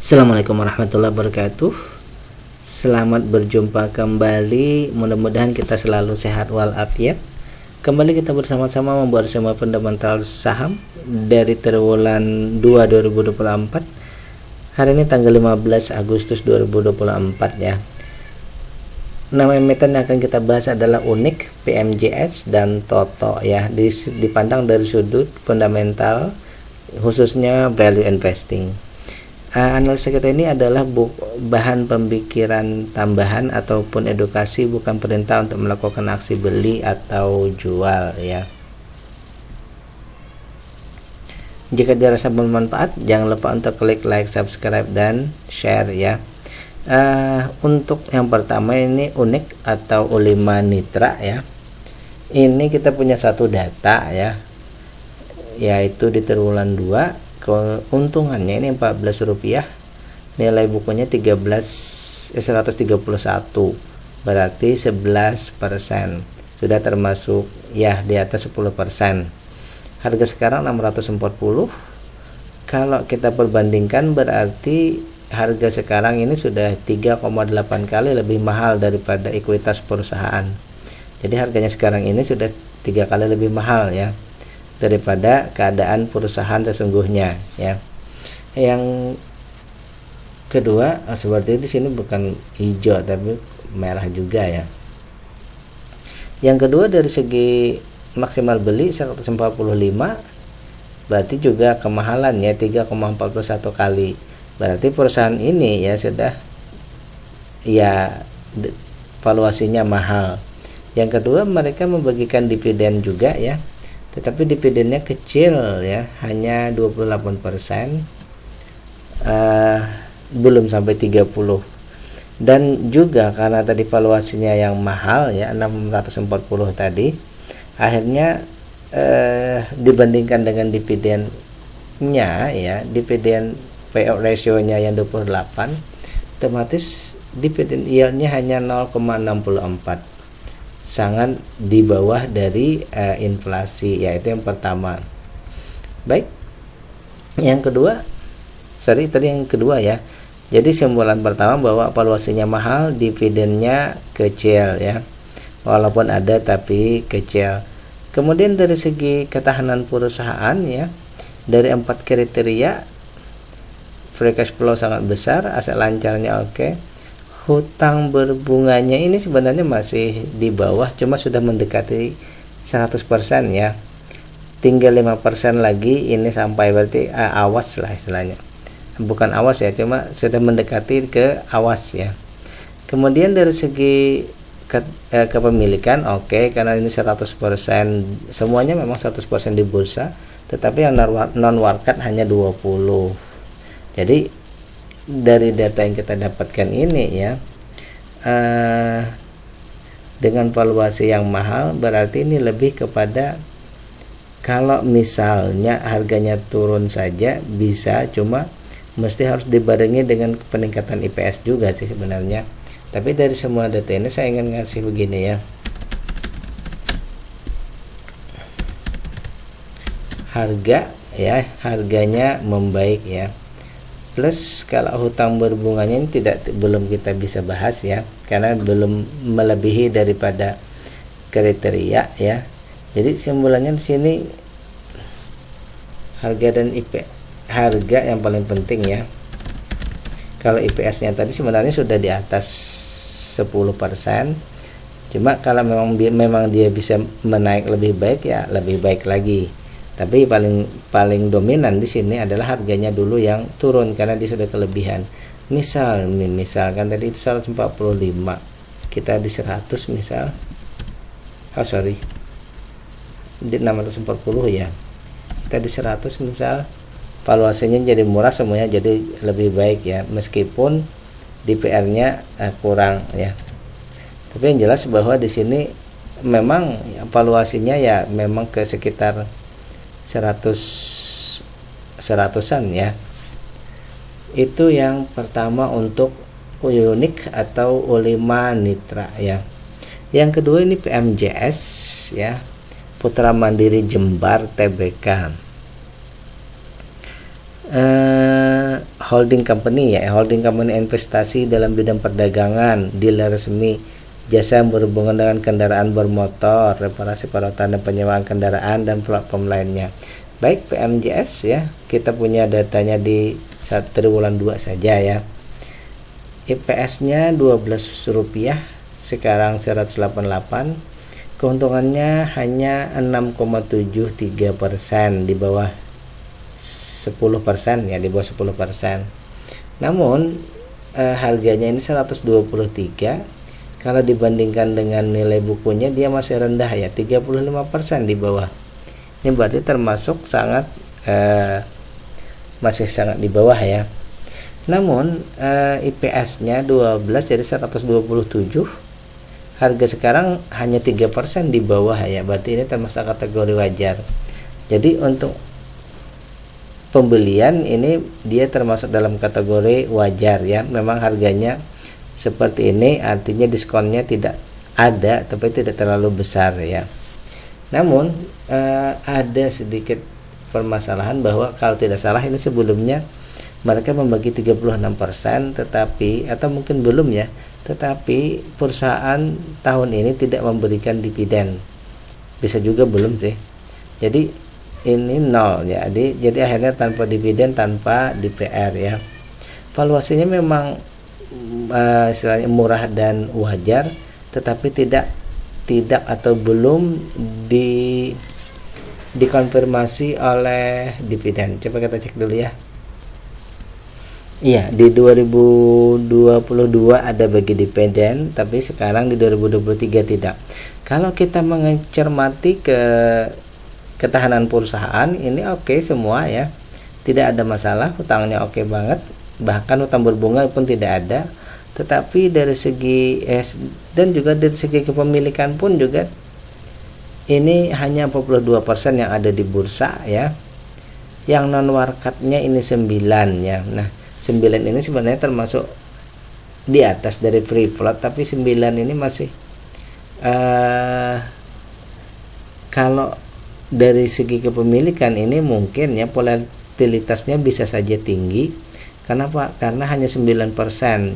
Assalamualaikum warahmatullahi wabarakatuh. Selamat berjumpa kembali. Mudah-mudahan kita selalu sehat walafiat. Kembali kita bersama-sama membuat semua fundamental saham dari triwulan 2 2024. Hari ini tanggal 15 Agustus 2024 ya. Nama emiten yang akan kita bahas adalah Unik, PMJS, dan Toto ya. Dipandang dari sudut fundamental, khususnya value investing. Analisa kita ini adalah bahan pemikiran tambahan ataupun edukasi, bukan perintah untuk melakukan aksi beli atau jual ya. Jika dirasa bermanfaat, jangan lupa untuk klik like, subscribe, dan share ya. Untuk yang pertama ini Unik atau Ulima Nitra ya. Ini kita punya satu data ya, yaitu di triwulan 2. Keuntungannya ini Rp14, nilai bukunya 131, berarti 11%, sudah termasuk ya di atas 10%. Harga sekarang 640. Kalau kita perbandingkan berarti harga sekarang ini sudah 3,8 kali lebih mahal daripada ekuitas perusahaan. Jadi harganya sekarang ini sudah 3 kali lebih mahal ya daripada keadaan perusahaan sesungguhnya ya. Yang kedua, seperti di sini bukan hijau tapi merah juga ya. Yang kedua dari segi maksimal beli 145, berarti juga kemahalan ya, 3,41 kali. Berarti perusahaan ini ya sudah ya valuasinya mahal. Yang kedua, mereka membagikan dividen juga ya, tetapi dividennya kecil ya, hanya 28%, belum sampai 30. Dan juga karena tadi valuasinya yang mahal ya, 640 tadi, akhirnya dibandingkan dengan dividennya ya, dividen payout ratio-nya yang 28, otomatis dividen yieldnya hanya 0,64, sangat di bawah dari inflasi, yaitu yang pertama. Baik, yang kedua, yang kedua ya. Jadi simpulan pertama bahwa valuasinya mahal, dividennya kecil ya, walaupun ada tapi kecil. Kemudian dari segi ketahanan perusahaan ya, dari 4 kriteria, free cash flow sangat besar, aset lancarnya oke. Hutang berbunganya ini sebenarnya masih di bawah, cuma sudah mendekati 100% ya. Tinggal 5% lagi ini sampai, berarti awas lah istilahnya. Bukan awas ya, cuma sudah mendekati ke awas ya. Kemudian dari segi kepemilikan oke, karena ini 100%, semuanya memang 100% di bursa, tetapi yang non warkat hanya 20. Jadi dari data yang kita dapatkan ini ya, dengan valuasi yang mahal, berarti ini lebih kepada kalau misalnya harganya turun saja bisa, cuma mesti harus dibarengi dengan peningkatan IPS juga sih sebenarnya. Tapi dari semua data ini saya ingin ngasih begini ya, harganya membaik ya. Plus kalau hutang berbunganya ini belum kita bisa bahas ya, karena belum melebihi daripada kriteria ya. Jadi simpulannya di sini harga dan harga yang paling penting ya. Kalau IPS-nya tadi sebenarnya sudah di atas 10%, cuma kalau memang dia bisa menaik lebih baik ya lebih baik lagi. Tapi paling dominan di sini adalah harganya dulu yang turun karena dia sudah kelebihan. Misalkan tadi itu 145, kita di 100 misal. Di 640 ya. Kita di 100 misal, valuasinya jadi murah, semuanya jadi lebih baik ya, meskipun DPR-nya kurang ya. Tapi yang jelas bahwa di sini memang valuasinya ya memang ke sekitar 100-an ya. Itu yang pertama untuk Unik atau Ulima Nitra ya. Yang kedua ini PMJS ya, Putra Mandiri Jembar Tbk. holding company ya, holding company investasi dalam bidang perdagangan, dealer resmi, jasa yang berhubungan dengan kendaraan bermotor, reparasi perawatan dan penyewaan kendaraan dan platform lainnya. Baik PMJS ya, kita punya datanya di triwulan 2 saja ya. IPS-nya Rp12, sekarang 188. Keuntungannya hanya 6,73%, di bawah 10% ya, di bawah 10%. Namun harganya ini 123. Kalau dibandingkan dengan nilai bukunya dia masih rendah ya, 35% di bawah. Ini berarti termasuk sangat masih sangat di bawah ya. Namun IPS-nya 12 jadi 127. Harga sekarang hanya 3% di bawah ya. Berarti ini termasuk kategori wajar. Jadi untuk pembelian ini dia termasuk dalam kategori wajar ya. Memang harganya seperti ini, artinya diskonnya tidak ada tapi tidak terlalu besar ya. Namun ada sedikit permasalahan bahwa kalau tidak salah ini sebelumnya mereka membagi 36%, tetapi atau mungkin belum ya, tetapi perusahaan tahun ini tidak memberikan dividen. Bisa juga belum sih. Jadi ini nol ya. Jadi akhirnya tanpa dividen, tanpa DPR ya. Valuasinya memang istilahnya murah dan wajar, tetapi tidak atau belum dikonfirmasi oleh dividen. Coba kita cek dulu ya. Iya, di 2022 ada bagi dividen, tapi sekarang di 2023 tidak. Kalau kita mencermati ketahanan perusahaan ini oke semua ya. Tidak ada masalah, hutangnya oke banget. Bahkan hutang berbunga pun tidak ada. Tetapi dari segi dan juga dari segi kepemilikan pun juga ini hanya 42% yang ada di bursa ya. Yang non warkatnya ini 9 ya. Nah, 9 ini sebenarnya termasuk di atas dari free float, tapi 9 ini masih kalau dari segi kepemilikan ini mungkin ya volatilitasnya bisa saja tinggi. Kenapa? Karena hanya 9%.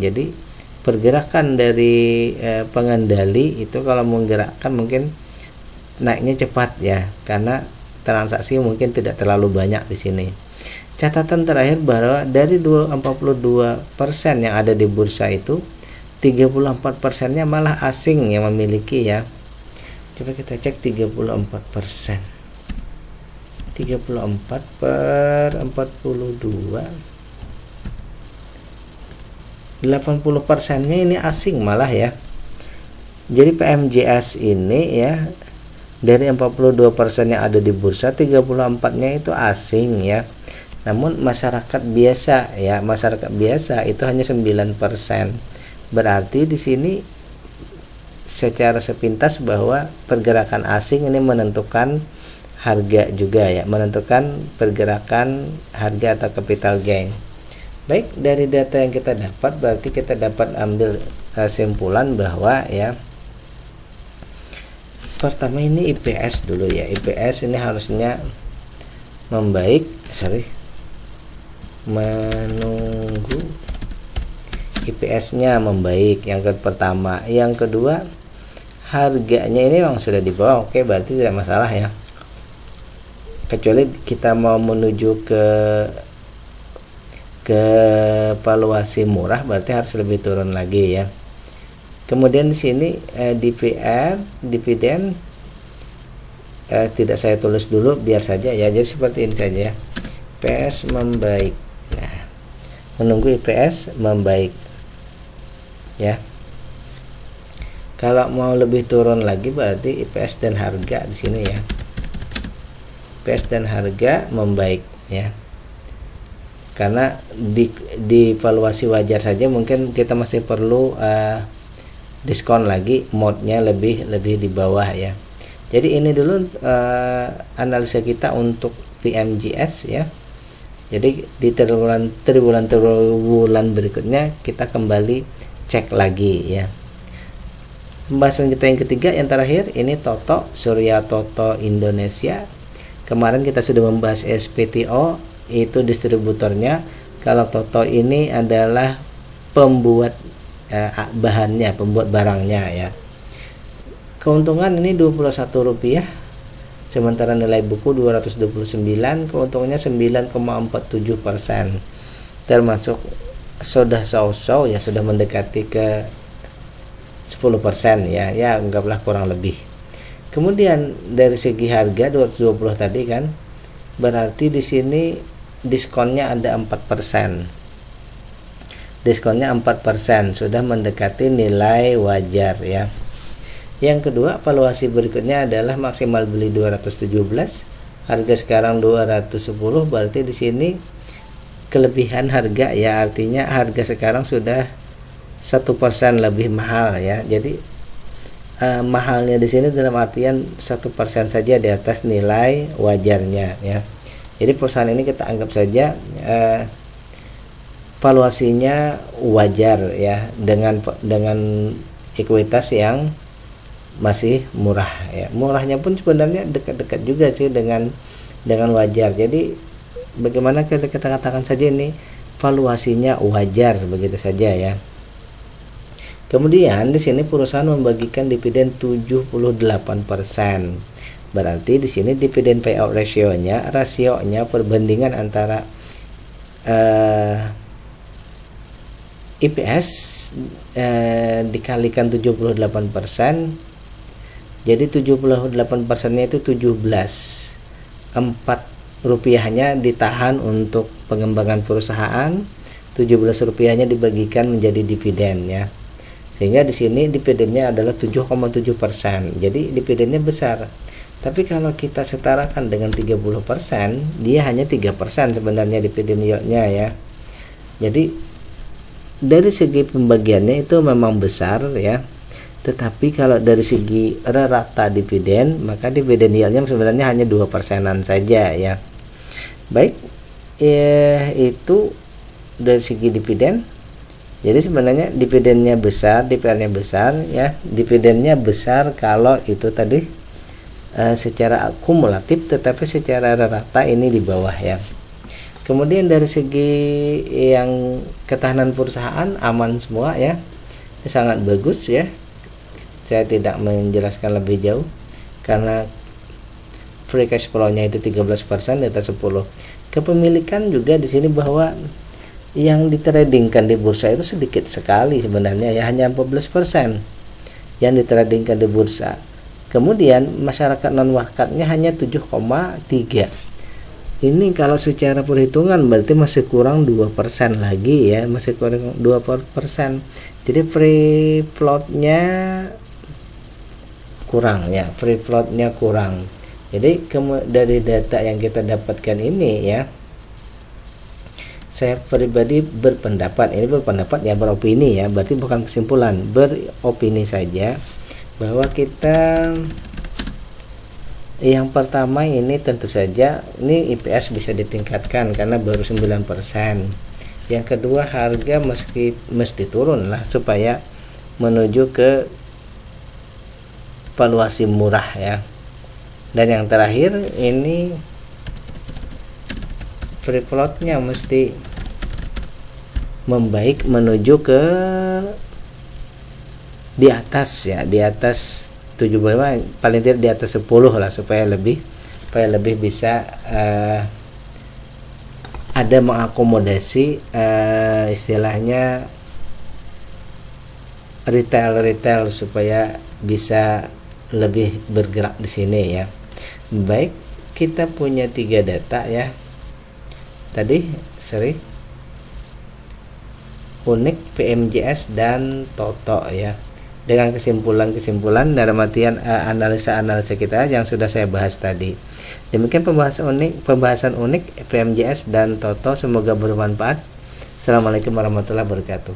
Jadi pergerakan dari pengendali itu kalau menggerakkan mungkin naiknya cepat ya, karena transaksi mungkin tidak terlalu banyak di sini. Catatan terakhir bahwa dari 42% yang ada di bursa itu 34%-nya malah asing yang memiliki ya. Coba kita cek 34%. 34 per 42. 80%-nya ini asing malah ya. Jadi PMJS ini ya, dari 42% yang ada di bursa, 34-nya itu asing ya. Namun masyarakat biasa ya, masyarakat biasa itu hanya 9%. Berarti di sini secara sepintas bahwa pergerakan asing ini menentukan harga juga ya, menentukan pergerakan harga atau capital gain. Baik, dari data yang kita dapat berarti kita dapat ambil kesimpulan bahwa ya, pertama ini IPS dulu ya. IPS ini harusnya membaik, menunggu IPS-nya membaik. Yang pertama, yang kedua harganya ini memang sudah di bawah. Oke, berarti tidak masalah ya. Kecuali kita mau menuju ke valuasi murah, berarti harus lebih turun lagi ya. Kemudian di sini dividen tidak saya tulis dulu, biar saja ya. Jadi seperti ini saja ya. IPS membaik. Nah, menunggu IPS membaik ya. Kalau mau lebih turun lagi berarti IPS dan harga di sini ya. IPS dan harga membaik ya. Karena di valuasi wajar saja mungkin kita masih perlu diskon lagi, modnya lebih di bawah ya. Jadi ini dulu analisa kita untuk PMJS ya. Jadi di triwulan berikutnya kita kembali cek lagi ya. Pembahasan kita yang ketiga, yang terakhir ini Toto, Surya Toto Indonesia. Kemarin kita sudah membahas SPTO, itu distributornya. Kalau Toto ini adalah pembuat bahannya, pembuat barangnya ya. Keuntungan ini Rp21, sementara nilai buku 229, keuntungannya 9,47%, termasuk sudah so-so ya, sudah mendekati ke 10% ya, anggaplah kurang lebih. Kemudian dari segi harga 220 tadi kan, berarti di sini diskonnya ada 4%. Diskonnya 4%, sudah mendekati nilai wajar ya. Yang kedua, valuasi berikutnya adalah maksimal beli 217, harga sekarang 210, berarti di sini kelebihan harga ya, artinya harga sekarang sudah 1% lebih mahal ya. Jadi mahalnya di sini dalam artian 1% saja di atas nilai wajarnya ya. Jadi perusahaan ini kita anggap saja valuasinya wajar ya, dengan ekuitas yang masih murah ya. Murahnya pun sebenarnya dekat-dekat juga sih dengan wajar. Jadi bagaimana kita katakan saja ini valuasinya wajar begitu saja ya. Kemudian di sini perusahaan membagikan dividen 78%. Berarti di sini dividen payout rasionya perbandingan antara EPS dikalikan 78%, jadi 78%-nya itu 17. 4 rupiahnya ditahan untuk pengembangan perusahaan, 17 rupiahnya dibagikan menjadi dividen ya. Sehingga di sini dividennya adalah 7,7%. Jadi dividennya besar. Tapi kalau kita setarakan dengan 30%, dia hanya 3% sebenarnya dividen yield-nya ya. Jadi dari segi pembagiannya itu memang besar ya. Tetapi kalau dari segi rata dividen, maka dividen yield-nya sebenarnya hanya 2%-an saja ya. Baik, itu dari segi dividen. Jadi sebenarnya dividennya besar, DPR-nya besar ya. Dividennya besar kalau itu tadi secara akumulatif, tetapi secara rata ini di bawah ya. Kemudian dari segi yang ketahanan perusahaan aman semua ya, sangat bagus ya. Saya tidak menjelaskan lebih jauh karena free cash flow-nya itu 13% di atas 10. Kepemilikan juga di sini bahwa yang ditradingkan di bursa itu sedikit sekali sebenarnya ya, hanya 14% yang ditradingkan di bursa. Kemudian masyarakat non wakatnya hanya 7,3. Ini kalau secara perhitungan berarti masih kurang 2% lagi ya, masih kurang 2%. Jadi free float-nya kurang ya, free float-nya kurang. Jadi dari data yang kita dapatkan ini ya, saya pribadi berpendapat, ini berpendapat ya, beropini ya, berarti bukan kesimpulan, beropini saja bahwa kita yang pertama ini tentu saja ini EPS bisa ditingkatkan karena baru 9%. Yang kedua, harga mesti turun lah supaya menuju ke valuasi murah ya. Dan yang terakhir ini free float-nya mesti membaik menuju ke di atas ya, di atas 75, paling tidak di atas 10 lah, supaya lebih bisa ada mengakomodasi istilahnya retail supaya bisa lebih bergerak di sini ya. Baik, kita punya 3 data ya. Tadi Unik, PMJS dan Toto ya. Dengan kesimpulan dalam artian analisa kita yang sudah saya bahas tadi. Demikian pembahasan unik PMJS dan Toto, semoga bermanfaat. Assalamualaikum warahmatullahi wabarakatuh.